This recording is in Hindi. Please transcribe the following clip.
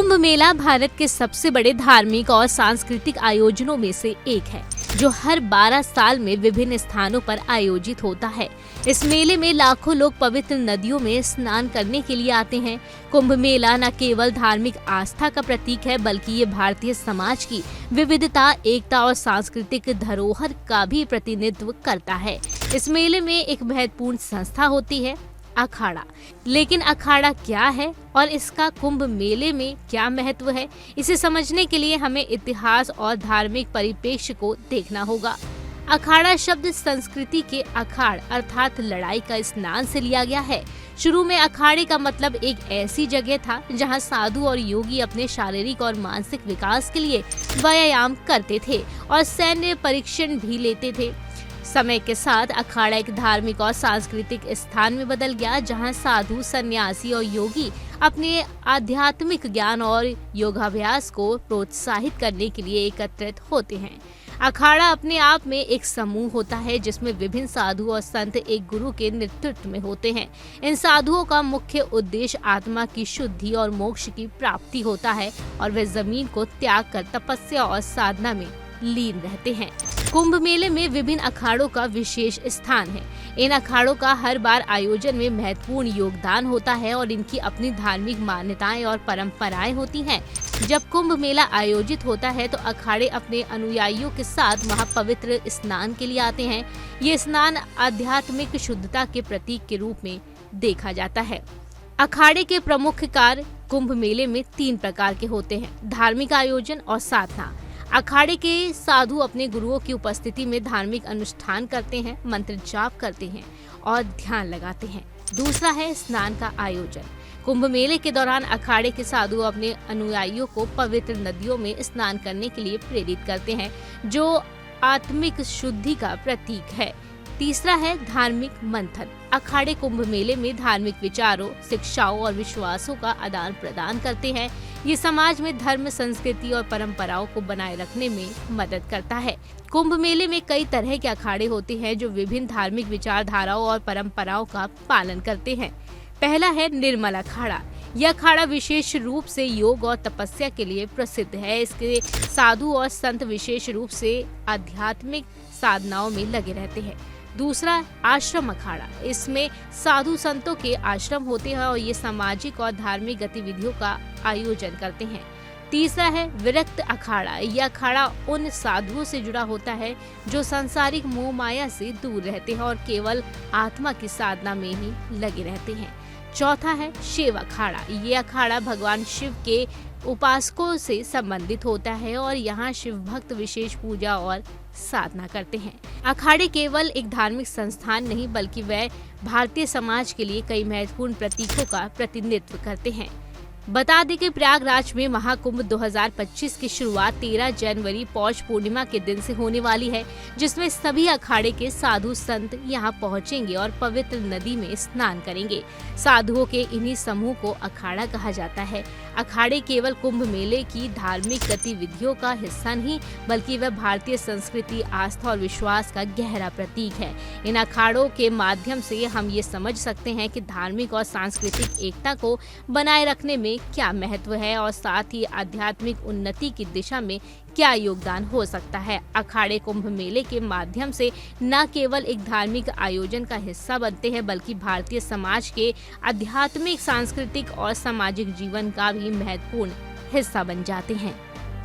कुंभ मेला भारत के सबसे बड़े धार्मिक और सांस्कृतिक आयोजनों में से एक है, जो हर 12 साल में विभिन्न स्थानों पर आयोजित होता है। इस मेले में लाखों लोग पवित्र नदियों में स्नान करने के लिए आते हैं। कुंभ मेला न केवल धार्मिक आस्था का प्रतीक है, बल्कि ये भारतीय समाज की विविधता, एकता और सांस्कृतिक धरोहर का भी प्रतिनिधित्व करता है। इस मेले में एक महत्वपूर्ण संस्था होती है, अखाड़ा। लेकिन अखाड़ा क्या है और इसका कुंभ मेले में क्या महत्व है, इसे समझने के लिए हमें इतिहास और धार्मिक परिप्रेक्ष्य को देखना होगा। अखाड़ा शब्द संस्कृति के अखाड़ अर्थात लड़ाई का स्नान से लिया गया है। शुरू में अखाड़े का मतलब एक ऐसी जगह था जहां साधु और योगी अपने शारीरिक और मानसिक विकास के लिए व्यायाम करते थे और सैन्य परीक्षण भी लेते थे। समय के साथ अखाड़ा एक धार्मिक और सांस्कृतिक स्थान में बदल गया, जहां साधु, सन्यासी और योगी अपने आध्यात्मिक ज्ञान और योगाभ्यास को प्रोत्साहित करने के लिए एकत्रित होते हैं। अखाड़ा अपने आप में एक समूह होता है जिसमें विभिन्न साधु और संत एक गुरु के नेतृत्व में होते हैं। इन साधुओं का मुख्य उद्देश्य आत्मा की शुद्धि और मोक्ष की प्राप्ति होता है और वे जमीन को त्याग कर तपस्या और साधना में लीन रहते हैं। कुंभ मेले में विभिन्न अखाड़ों का विशेष स्थान है। इन अखाड़ों का हर बार आयोजन में महत्वपूर्ण योगदान होता है और इनकी अपनी धार्मिक मान्यताएं और परंपराएं होती हैं। जब कुंभ मेला आयोजित होता है तो अखाड़े अपने अनुयायियों के साथ वहां पवित्र स्नान के लिए आते हैं। ये स्नान आध्यात्मिक शुद्धता के प्रतीक के रूप में देखा जाता है। अखाड़े के प्रमुख कार्य कुंभ मेले में 3 प्रकार के होते हैं: धार्मिक आयोजन और साधना। अखाड़े के साधु अपने गुरुओं की उपस्थिति में धार्मिक अनुष्ठान करते हैं, मंत्र जाप करते हैं और ध्यान लगाते हैं। दूसरा है स्नान का आयोजन। कुंभ मेले के दौरान अखाड़े के साधु अपने अनुयायियों को पवित्र नदियों में स्नान करने के लिए प्रेरित करते हैं, जो आत्मिक शुद्धि का प्रतीक है। तीसरा है धार्मिक मंथन। अखाड़े कुंभ मेले में धार्मिक विचारों, शिक्षाओं और विश्वासों का आदान प्रदान करते हैं। ये समाज में धर्म, संस्कृति और परंपराओं को बनाए रखने में मदद करता है। कुंभ मेले में कई तरह के अखाड़े होते हैं जो विभिन्न धार्मिक विचारधाराओं और परंपराओं का पालन करते हैं। पहला है निर्मल अखाड़ा। यह अखाड़ा विशेष रूप से योग और तपस्या के लिए प्रसिद्ध है। इसके साधु और संत विशेष रूप से आध्यात्मिक साधनाओं में लगे रहते हैं। दूसरा आश्रम अखाड़ा। इसमें साधु संतों के आश्रम होते हैं और ये सामाजिक और धार्मिक गतिविधियों का आयोजन करते हैं। तीसरा है विरक्त अखाड़ा। यह अखाड़ा उन साधुओं से जुड़ा होता है जो सांसारिक मोह माया से दूर रहते हैं और केवल आत्मा की साधना में ही लगे रहते हैं। चौथा है शिव अखाड़ा। ये अखाड़ा भगवान शिव के उपासकों से संबंधित होता है और यहाँ शिव भक्त विशेष पूजा और साधना करते हैं। अखाड़े केवल एक धार्मिक संस्थान नहीं, बल्कि वह भारतीय समाज के लिए कई महत्वपूर्ण प्रतीकों का प्रतिनिधित्व करते हैं। बता दें कि प्रयागराज में महाकुंभ 2025 की शुरुआत 13 जनवरी पौष पूर्णिमा के दिन से होने वाली है, जिसमें सभी अखाड़े के साधु संत यहां पहुंचेंगे और पवित्र नदी में स्नान करेंगे। साधुओं के इन्हीं समूह को अखाड़ा कहा जाता है। अखाड़े केवल कुंभ मेले की धार्मिक गतिविधियों का हिस्सा नहीं, बल्कि वह भारतीय संस्कृति, आस्था और विश्वास का गहरा प्रतीक है। इन अखाड़ों के माध्यम से हम ये समझ सकते हैं कि धार्मिक और सांस्कृतिक एकता को बनाए रखने में क्या महत्व है और साथ ही आध्यात्मिक उन्नति की दिशा में क्या योगदान हो सकता है। अखाड़े कुंभ मेले के माध्यम से न केवल एक धार्मिक आयोजन का हिस्सा बनते हैं, बल्कि भारतीय समाज के आध्यात्मिक, सांस्कृतिक और सामाजिक जीवन का भी महत्वपूर्ण हिस्सा बन जाते हैं।